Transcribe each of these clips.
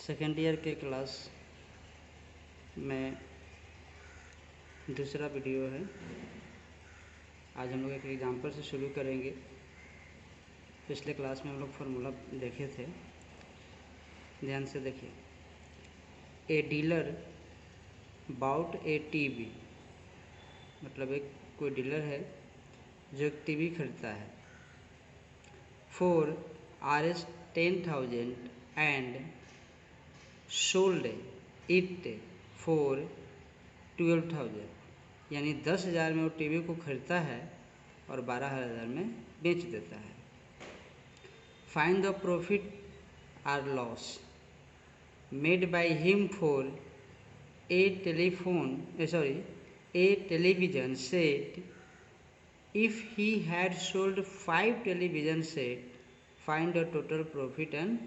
Second year के class में दूसरा वीडियो है। आज हम लोग एक एग्जांपल से शुरू करेंगे। पिछले क्लास में हम लोग फार्मूला देखे थे, ध्यान से देखिए। A dealer bought a TV, मतलब एक कोई डीलर है जो एक टीवी खरीदता है for Rs 10,000 and sold it for 12,000, यानी 10,000 में वो टीवी को खरीदता है और 12,000 में बेच देता है। Find the profit or loss made by him for a television set if he had sold 5 television set, find the total profit and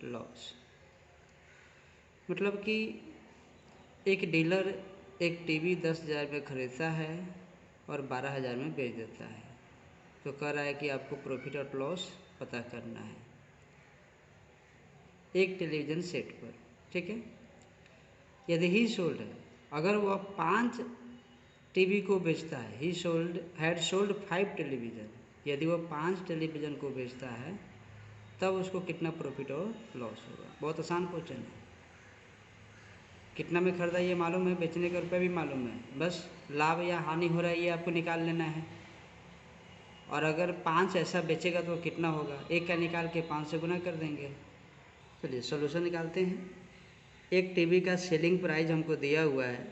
loss. मतलब कि एक डीलर एक टीवी 10,000 में खरीदता है और 12,000 में बेच देता है, तो कह रहा है कि आपको प्रॉफिट और लॉस पता करना है एक टेलीविज़न सेट पर, ठीक है। यदि ही सोल्ड है, अगर वह 5 टीवी को बेचता है, ही हैड सोल्ड 5 टेलीविज़न, यदि वह 5 टेलीविज़न को बेचता है तब उसको कितना प्रॉफिट और लॉस होगा। बहुत आसान क्वेश्चन है। कितना में खरीदा ये मालूम है, बेचने का रुपये भी मालूम है, बस लाभ या हानि हो रहा है ये आपको निकाल लेना है। और अगर 5 ऐसा बेचेगा तो कितना होगा, एक का निकाल के 5 से गुना कर देंगे। चलिए सॉल्यूशन निकालते हैं। एक टीवी का सेलिंग प्राइस हमको दिया हुआ है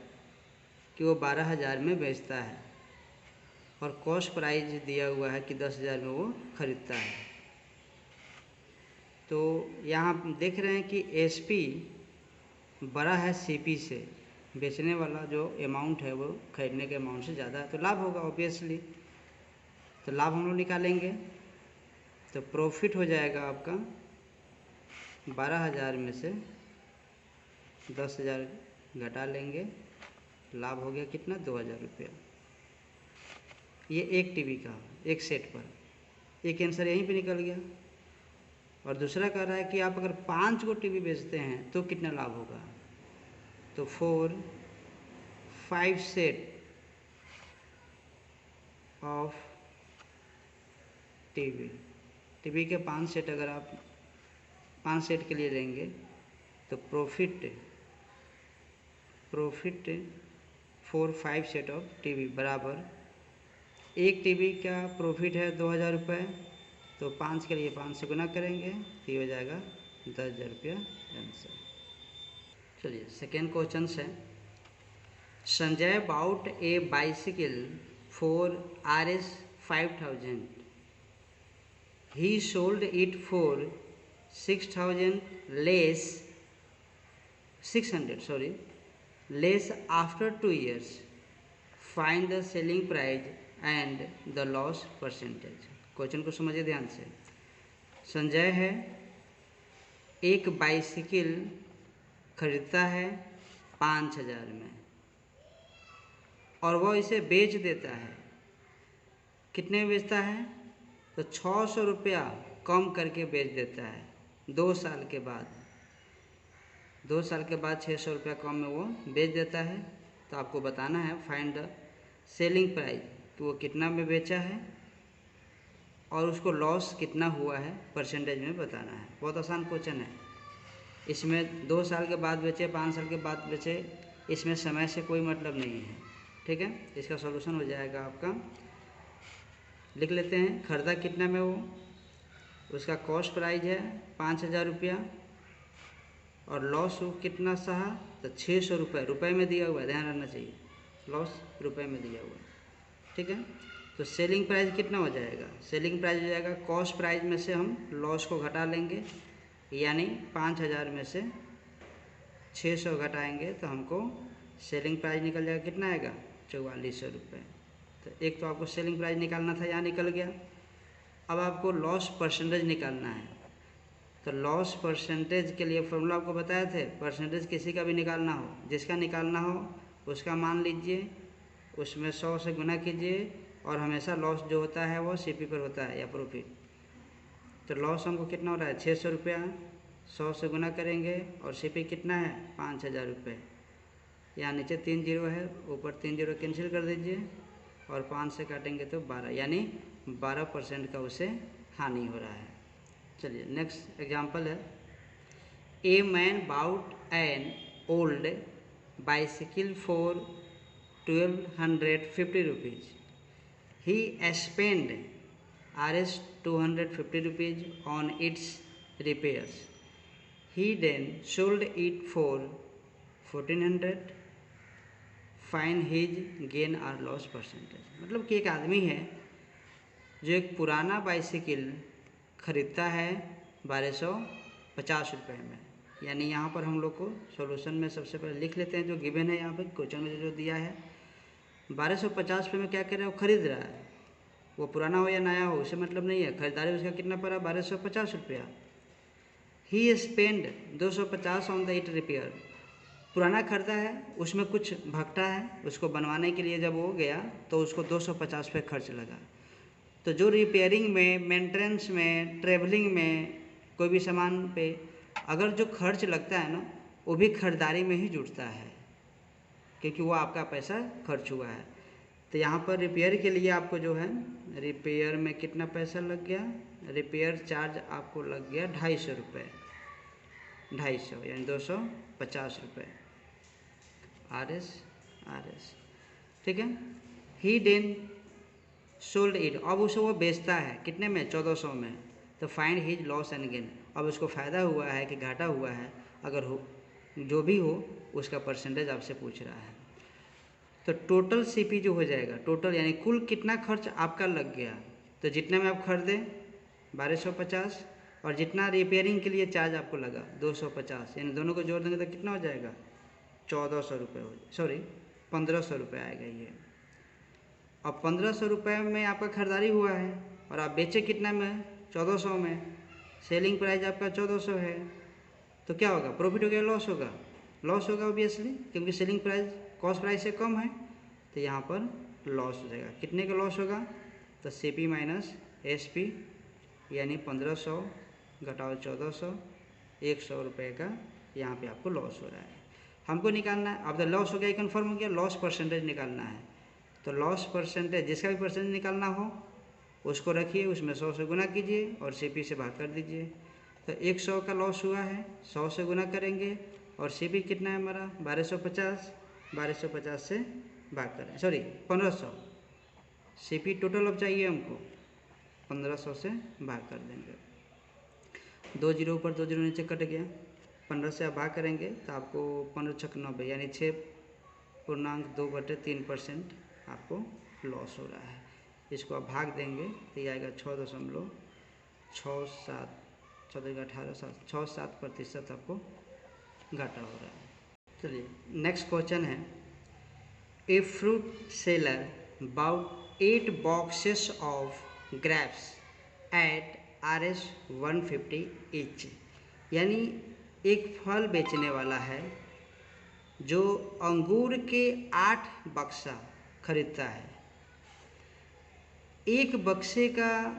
कि वो 12,000 में बेचता है और कॉस्ट प्राइस दिया हुआ है कि 10,000 में वो खरीदता है। तो यहाँ देख रहे हैं कि एसपी बड़ा है सीपी से, बेचने वाला जो अमाउंट है वो खरीदने के अमाउंट से ज़्यादा है, तो लाभ होगा ऑब्वियसली। तो लाभ हम लोग निकालेंगे, तो प्रॉफिट हो जाएगा आपका 12,000 में से 10,000 घटा लेंगे, लाभ हो गया कितना, 2,000 रुपया। ये एक टीवी का, एक सेट पर, एक आंसर यहीं पे निकल गया। और दूसरा कह रहा है कि आप अगर 5 को टीवी बेचते हैं तो कितना लाभ होगा, तो 4 5 सेट ऑफ टीवी के 5 सेट अगर आप 5 सेट के लिए लेंगे तो प्रॉफिट 4 5 सेट ऑफ टीवी बराबर, एक टीवी का प्रॉफिट है 2,000 रुपये, तो 5 के लिए 5 से गुना करेंगे तो ये हो जाएगा 10,000 रुपया आंसर। चलिए सेकेंड क्वेश्चन है। Sanjay bought a bicycle for Rs 5,000, he sold it for 600 less after 2 years, find the selling price and the loss percentage. Question को समझिए ध्यान से। संजय है, एक बाइसिकल खरीदता है 5,000 में और वह इसे बेच देता है। कितने में बेचता है, तो 600 रुपया कम करके बेच देता है 2 साल के बाद। 2 साल के बाद 600 रुपया कम में वो बेच देता है। तो आपको बताना है फाइंड द सेलिंग प्राइस, कि वो कितना में बेचा है और उसको लॉस कितना हुआ है परसेंटेज में बताना है। बहुत आसान क्वेश्चन है। इसमें 2 साल के बाद बेचे, 5 साल के बाद बेचे, इसमें समय से कोई मतलब नहीं है, ठीक है। इसका सॉल्यूशन हो जाएगा आपका, लिख लेते हैं। खरीदा कितना में वो, उसका कॉस्ट प्राइस है 5,000 रुपया और लॉस वो कितना सहा, तो 600 रुपये, रुपये में दिया हुआ है, ध्यान रखना चाहिए, लॉस रुपये में दिया हुआ है, ठीक है। तो सेलिंग प्राइस कितना हो जाएगा, सेलिंग प्राइस हो जाएगा कॉस्ट प्राइस में से हम लॉस को घटा लेंगे, यानी 5,000 में से 600 घटाएंगे तो हमको सेलिंग प्राइस निकल जाएगा, कितना आएगा, 4,400 रुपये। तो एक तो आपको सेलिंग प्राइस निकालना था, यहाँ निकल गया। अब आपको लॉस परसेंटेज निकालना है। तो लॉस परसेंटेज के लिए फॉर्मूला आपको बताए थे, परसेंटेज किसी का भी निकालना हो, जिसका निकालना हो उसका मान लीजिए, उसमें 100 से गुना कीजिए और हमेशा लॉस जो होता है वो सीपी पर होता है या प्रॉफिट। तो लॉस हमको कितना हो रहा है, 600 रुपया, 100 से गुना करेंगे और सीपी कितना है 5000 रुपये। यहाँ नीचे 3 जीरो है, ऊपर 3 जीरो कैंसिल कर दीजिए और 5 से काटेंगे तो 12, यानी 12% का उसे हानि हो रहा है। चलिए नेक्स्ट एग्जांपल है, a man bought an old bicycle for 1250 rupees. He spend Rs 250 rupees on its repairs. He then sold it for 1400. Find his gain or loss percentage. मतलब कि एक आदमी है जो एक पुराना बाइसिकल खरीदता है 1250 रुपये में। यानी यहाँ पर हम लोग को सॉल्यूशन में सबसे पहले लिख लेते हैं जो गिवन है यहाँ पर क्वेश्चन में जो दिया है। 1250 रुपये में क्या कर रहा है, वो खरीद रहा है। वो पुराना हो या नया हो उसे मतलब नहीं है, खरीदारी उसका कितना पड़ा 1250 रुपया। He spend 250 on the it repair. पुराना खरीदा है, उसमें कुछ भगटा है, उसको बनवाने के लिए जब वो गया तो उसको 250 रुपये खर्च लगा। तो जो रिपेयरिंग में, मेंटेनेंस में, ट्रेवलिंग में, कोई भी सामान पे अगर जो खर्च लगता है ना, वो भी खरीदारी में ही जुड़ता है, क्योंकि वो आपका पैसा खर्च हुआ है। तो यहाँ पर रिपेयर के लिए आपको जो है, रिपेयर में कितना पैसा लग गया, रिपेयर चार्ज आपको लग गया 250 रुपये, 250 यानी 250 रुपये RS। ठीक है। ही देन सोल्ड इट, अब उसे वो बेचता है कितने में, 1400 में। तो find his loss and gain, अब उसको फ़ायदा हुआ है कि घाटा हुआ है, अगर हो जो भी हो उसका परसेंटेज आपसे पूछ रहा है। तो टोटल सीपी जो हो जाएगा, टोटल यानी कुल कितना खर्च आपका लग गया, तो जितने में आप खरीदे 1250 और जितना रिपेयरिंग के लिए चार्ज आपको लगा 250, यानी दोनों को जोड़ देंगे तो कितना हो जाएगा 1400 रुपये, 1500 रुपये आएगा ये। अब 1500 रुपये में आपका खरीदारी हुआ है और आप बेचे कितना में, 1400 में। सेलिंग प्राइस आपका 1400 है, तो क्या होगा, प्रॉफिट हो गया, लॉस होगा, लॉस होगा ऑब्वियसली, क्योंकि सेलिंग प्राइस कॉस्ट प्राइस से कम है। तो यहाँ पर लॉस हो जाएगा। कितने का लॉस होगा, तो CP माइनस SP, यानी 1500 घटाओ 1400, 100 रुपये का यहाँ पे आपको लॉस हो रहा है। हमको निकालना है, अब तो लॉस हो गया, कन्फर्म हो गया, लॉस परसेंटेज निकालना है। तो लॉस परसेंटेज, जिसका भी परसेंटेज निकालना हो उसको रखिए, उसमें 100 से गुना कीजिए और CP से भाग कर दीजिए। तो 100 का लॉस हुआ है, 100 से गुना करेंगे और CP कितना है हमारा 1250, 1250 से भाग करें, सॉरी 1500, CP टोटल अब चाहिए हमको, 1500 से भाग कर देंगे। 2 जीरो ऊपर 2 जीरो नीचे कट गया, 15 से आप भाग करेंगे तो आपको 15 छक 90, यानी 6.2/3% आपको लॉस हो रहा है। इसको आप भाग देंगे तो ये आएगा 6.67 आपको घाटा हो रहा है। चलिए नेक्स्ट क्वेश्चन है, a fruit seller bought 8 boxes of grapes at Rs 150 each. यानी एक फल बेचने वाला है जो अंगूर के 8 बक्सा खरीदता है। एक बक्से का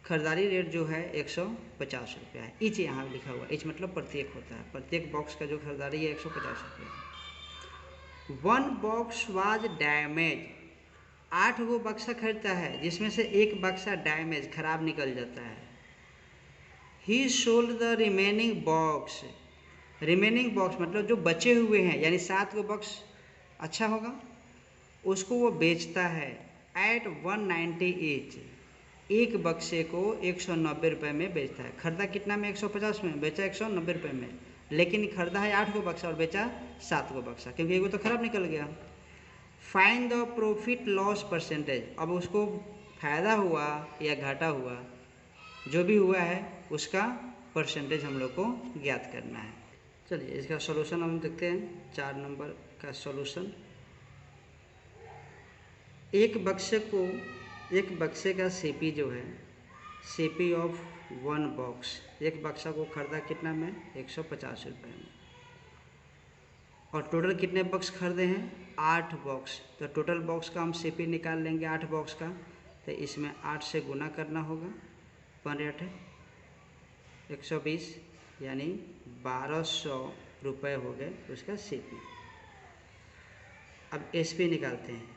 खरीदारी रेट जो है 150 रुपया है। ईच यहाँ लिखा हुआ, ईच मतलब प्रत्येक होता है, प्रत्येक बॉक्स का जो खरीदारी है 150 रुपया। 1 बॉक्स वाज डैमेज, 8 वो बक्सा खरीदता है जिसमें से एक बक्सा डैमेज खराब निकल जाता है। ही sold the remaining box, remaining box मतलब जो बचे हुए हैं, यानी 7 को बॉक्स अच्छा होगा, उसको वो बेचता है एट 190 ईच। एक बक्से को 190 रुपये में बेचता है। खरीदा कितना में, 150 में, बेचा 190 रुपये में। लेकिन खरीदा है 8 को बक्सा और बेचा 7 को बक्सा, क्योंकि एगो तो खराब निकल गया। Find the profit loss percentage, अब उसको फ़ायदा हुआ या घाटा हुआ, जो भी हुआ है उसका परसेंटेज हम लोग को ज्ञात करना है। चलिए इसका सॉल्यूशन हम देखते हैं। 4 नंबर का सॉल्यूशन, एक बक्से का CP जो है, CP ऑफ 1 बॉक्स, एक बक्सा को खरीदा कितना में, 150 रुपये में, और टोटल कितने बॉक्स खरीदे हैं, 8 बॉक्स। तो टोटल बॉक्स का हम CP निकाल लेंगे 8 बॉक्स का, तो इसमें 8 से गुना करना होगा, 15 8 120, यानी 1200 रुपये हो गए उसका सीपी। अब एसपी निकालते हैं,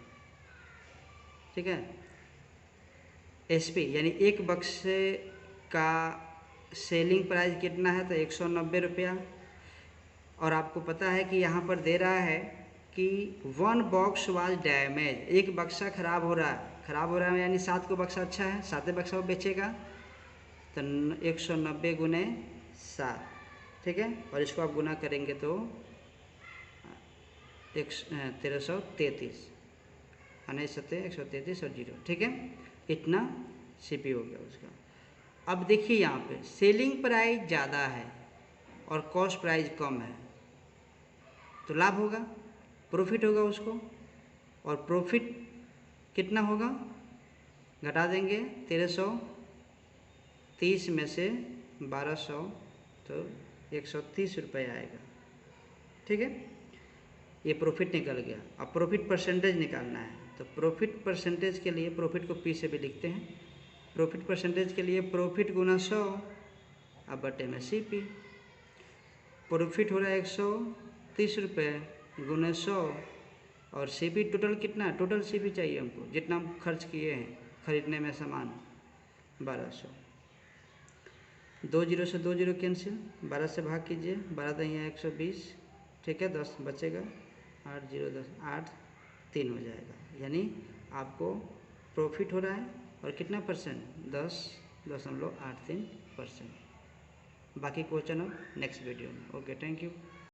ठीक है। एसपी यानी एक बक्से का सेलिंग प्राइस कितना है, तो 190 रुपया। और आपको पता है कि यहाँ पर दे रहा है कि 1 बॉक्स वाज डैमेज, एक बक्सा खराब हो रहा है यानी 7 को बक्सा अच्छा है, 7 बक्सा वो बेचेगा, तो 190 गुने 7, ठीक है। और इसको आप गुना करेंगे तो 1333, 133 और 0, ठीक है। इतना सीपी हो गया उसका। अब देखिए यहाँ पे सेलिंग प्राइस ज़्यादा है और कॉस्ट प्राइस कम है, तो लाभ होगा, प्रॉफिट होगा उसको। और प्रॉफिट कितना होगा, घटा देंगे 1330 में से 1200, तो 130 रुपये आएगा, ठीक है। ये प्रॉफिट निकल गया। अब प्रॉफिट परसेंटेज निकालना है, तो प्रॉफिट परसेंटेज के लिए प्रॉफिट को पी से भी लिखते हैं। प्रॉफिट परसेंटेज के लिए प्रॉफिट गुना 100 अब बटे में सीपी। प्रॉफिट हो रहा है 130 रुपये गुना 100 और सीपी टोटल कितना है, टोटल सीपी चाहिए हमको जितना हम खर्च किए हैं खरीदने में सामान 1200। 2 जीरो से 2 जीरो कैंसिल, 12 से भाग कीजिए, 12 दही 120, ठीक है, 10 बचेगा, 8 जीरो 10 8 3 हो जाएगा। यानी आपको प्रॉफिट हो रहा है और कितना परसेंट, 10.83%। बाकी क्वेश्चन अब नेक्स्ट वीडियो में। Okay, thank you.